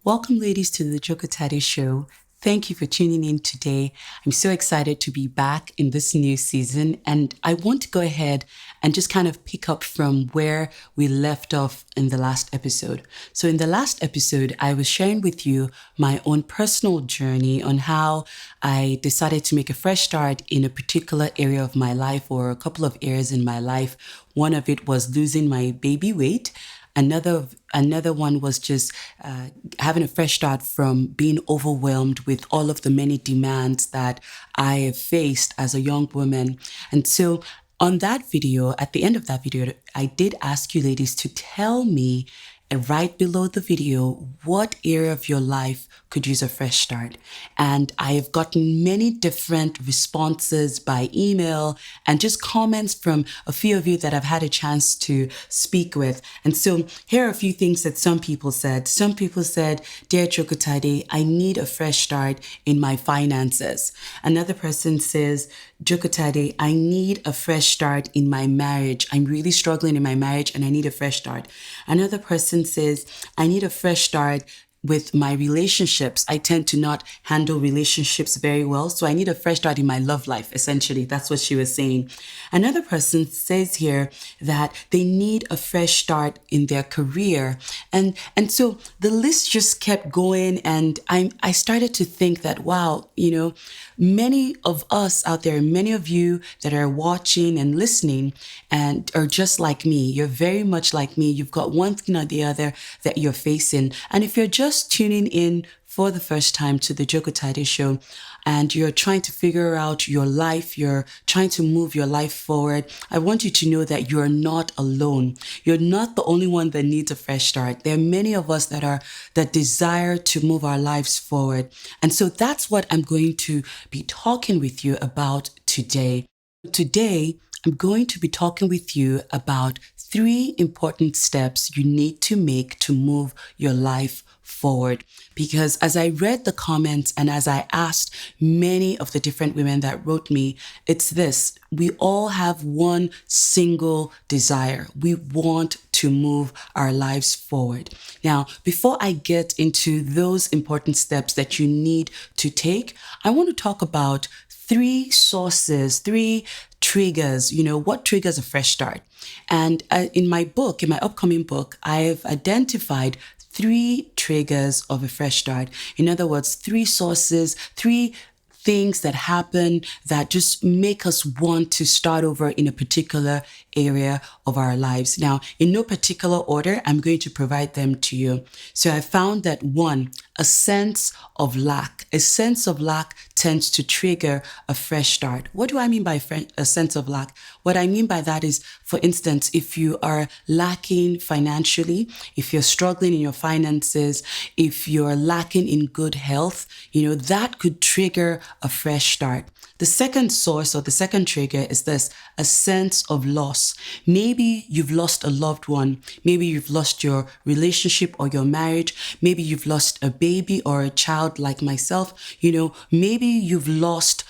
Welcome, ladies, to the Jokotade show. Thank you for tuning in today. I'm so excited to be back in this new season, and I want to go ahead and just kind of pick up from where we left off in the last episode. So, in the last episode, I was sharing with you my own personal journey on how I decided to make a fresh start in a particular area of my life or a couple of areas in my life. One of it was losing my baby weight. Another one was just having a fresh start from being overwhelmed with all of the many demands that I have faced as a young woman. And so on that video, at the end of that video, I did ask you ladies to tell me right below the video what area of your life could use a fresh start. And I have gotten many different responses by email and just comments from a few of you that I've had a chance to speak with. And so here are a few things that some people said. Some people said, "Dear Jokotade, I need a fresh start in my finances." Another person says, "Jokotade, I need a fresh start in my marriage. I'm really struggling in my marriage and I need a fresh start." Another person says, "I need a fresh start with my relationships. I tend to not handle relationships very well. So I need a fresh start in my love life." Essentially, that's what she was saying. Another person says here that they need a fresh start in their career. And so the list just kept going. And I started to think that, wow, many of us out there, many of you that are watching and listening and are just like me. You're very much like me. You've got one thing or the other that you're facing. And if you're just tuning in for the first time to the Jokotade show and you're trying to figure out your life, you're trying to move your life forward, I want you to know that you're not alone. You're not the only one that needs a fresh start. There are many of us that desire to move our lives forward. And so that's what I'm going to be talking with you about today. Today, I'm going to be talking with you about 3 important steps you need to make to move your life forward. Because as I read the comments and as I asked many of the different women that wrote me, it's this: we all have one single desire. We want to move our lives forward. Now, before I get into those important steps that you need to take, I want to talk about 3 sources, 3 triggers, what triggers a fresh start. And in my upcoming book, I've identified 3 triggers of a fresh start. In other words, 3 sources, 3 things that happen that just make us want to start over in a particular area of our lives. Now, in no particular order, I'm going to provide them to you. So I found that 1, a sense of lack. A sense of lack tends to trigger a fresh start. What do I mean by a sense of lack? What I mean by that is, for instance, if you are lacking financially, if you're struggling in your finances, if you're lacking in good health, that could trigger a fresh start. The second source or the second trigger is this: a sense of loss. Maybe you've lost a loved one. Maybe you've lost your relationship or your marriage. Maybe you've lost a baby or a child like myself. Maybe you've lost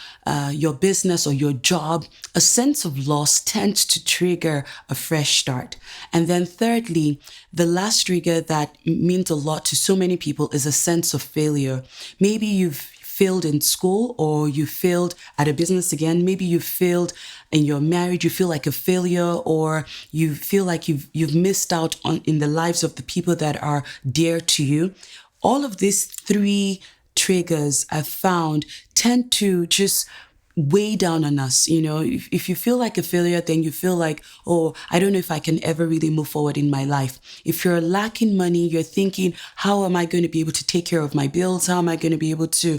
your business or your job. A sense of loss tends to trigger a fresh start. And then thirdly, the last trigger that means a lot to so many people is a sense of failure. Maybe you've failed in school, or you failed at a business again. Maybe you failed in your marriage. You feel like a failure, or you feel like you've missed out in the lives of the people that are dear to you. All of these 3 triggers I've found tend to just weigh down on us. If you feel like a failure, then you feel like, oh, I don't know if I can ever really move forward in my life. If you're lacking money, you're thinking, how am I going to be able to take care of my bills? How am I going to be able to,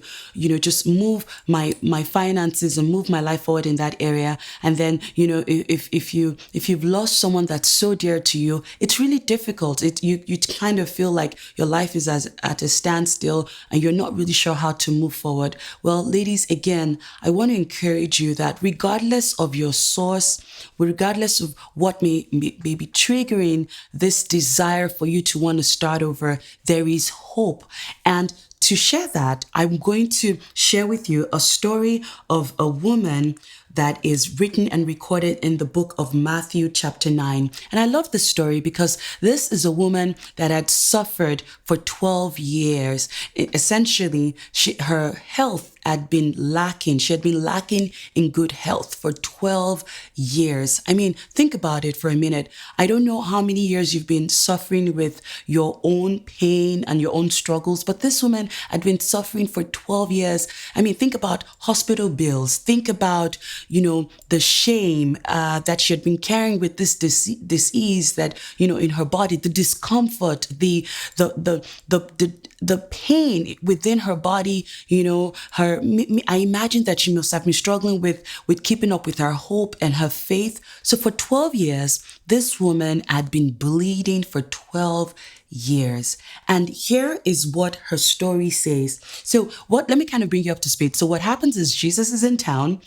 just move my finances and move my life forward in that area? And then, if you've lost someone that's so dear to you, it's really difficult. You kind of feel like your life is at a standstill and you're not really sure how to move forward. Well, ladies, again, I want to encourage you that regardless of your source, regardless of what may be triggering this desire for you to want to start over, there is hope. And to share that, I'm going to share with you a story of a woman that is written and recorded in the book of Matthew chapter 9. And I love this story because this is a woman that had suffered for 12 years. Essentially, her health had been lacking. She had been lacking in good health for 12 years. I mean, think about it for a minute. I don't know how many years you've been suffering with your own pain and your own struggles, but this woman had been suffering for 12 years. I mean, think about hospital bills. Think about, the shame that she had been carrying with this disease that, in her body, the discomfort, the pain within her body, I imagine that she must have been struggling with keeping up with her hope and her faith. So for 12 years, this woman had been bleeding for 12 years. And here is what her story says. So let me kind of bring you up to speed. So what happens is Jesus is in town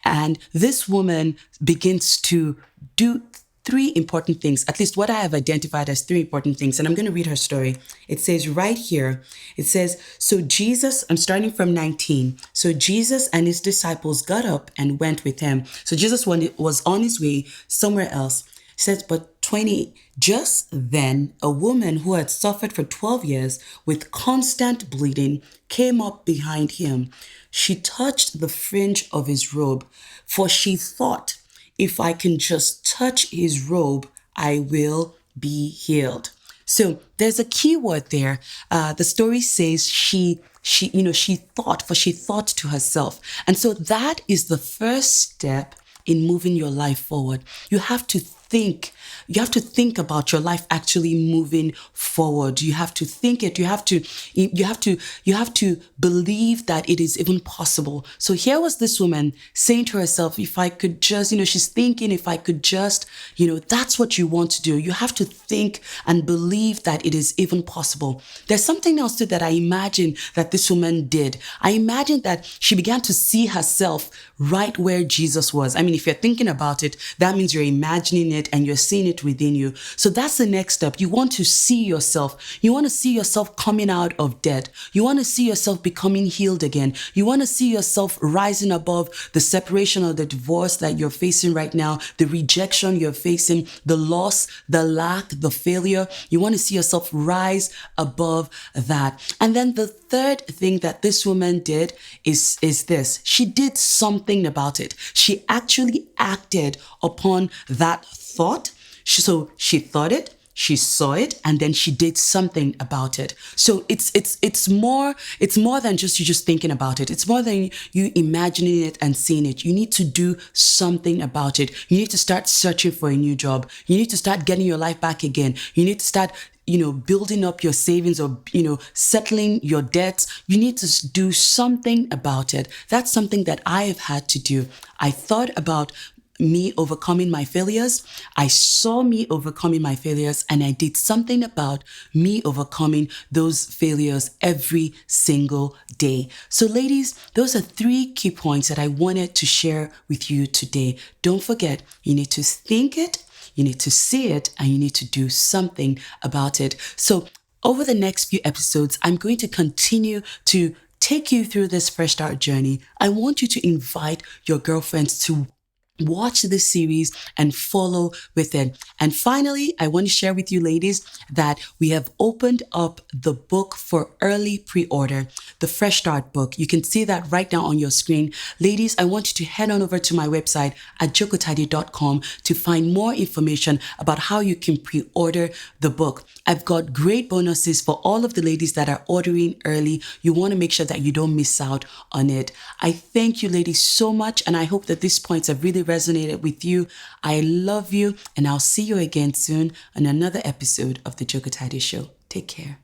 and this woman begins to do three important things, at least what I have identified as three important things. And I'm going to read her story. It says right here, it says, so Jesus, I'm starting from 19. So Jesus and his disciples got up and went with him. So Jesus was on his way somewhere else. It says, but 20, just then a woman who had suffered for 12 years with constant bleeding came up behind him. She touched the fringe of his robe, for she thought, if I can just touch his robe, I will be healed. So there's a key word there. The story says she thought to herself. And so that is the first step in moving your life forward. You have to think about your life actually moving forward. You have to think it. You have to believe that it is even possible. So here was this woman saying to herself, if I could just, she's thinking, if I could just, that's what you want to do. You have to think and believe that it is even possible. There's something else too that I imagine that this woman did. I imagine that she began to see herself right where Jesus was. I mean, if you're thinking about it, that means you're imagining it and you're seeing it within you. So that's the next step. You want to see yourself. You want to see yourself coming out of debt. You want to see yourself becoming healed again. You want to see yourself rising above the separation or the divorce that you're facing right now, the rejection you're facing, the loss, the lack, the failure. You want to see yourself rise above that. And then the third thing that this woman did is this. She did something about it. She actually acted upon that thought. So she thought it, she saw it, and then she did something about it. So it's more than just you just thinking about it. It's more than you imagining it and seeing it. You need to do something about it. You need to start searching for a new job. You need to start getting your life back again. You need to start building up your savings or, settling your debts. You need to do something about it. That's something that I have had to do. I thought about me overcoming my failures. I saw me overcoming my failures and I did something about me overcoming those failures every single day. So ladies, those are three key points that I wanted to share with you today. Don't forget, you need to think it, you need to see it, and you need to do something about it. So over the next few episodes, I'm going to continue to take you through this fresh start journey. I want you to invite your girlfriends to watch this series and follow with it. And finally, I want to share with you ladies that we have opened up the book for early pre-order, the Fresh Start book. You can see that right now on your screen. Ladies, I want you to head on over to my website at jokotade.com to find more information about how you can pre-order the book. I've got great bonuses for all of the ladies that are ordering early. You want to make sure that you don't miss out on it. I thank you ladies so much, and I hope that these points have really resonated with you. I love you, and I'll see you again soon on another episode of the Jokotade Show. Take care.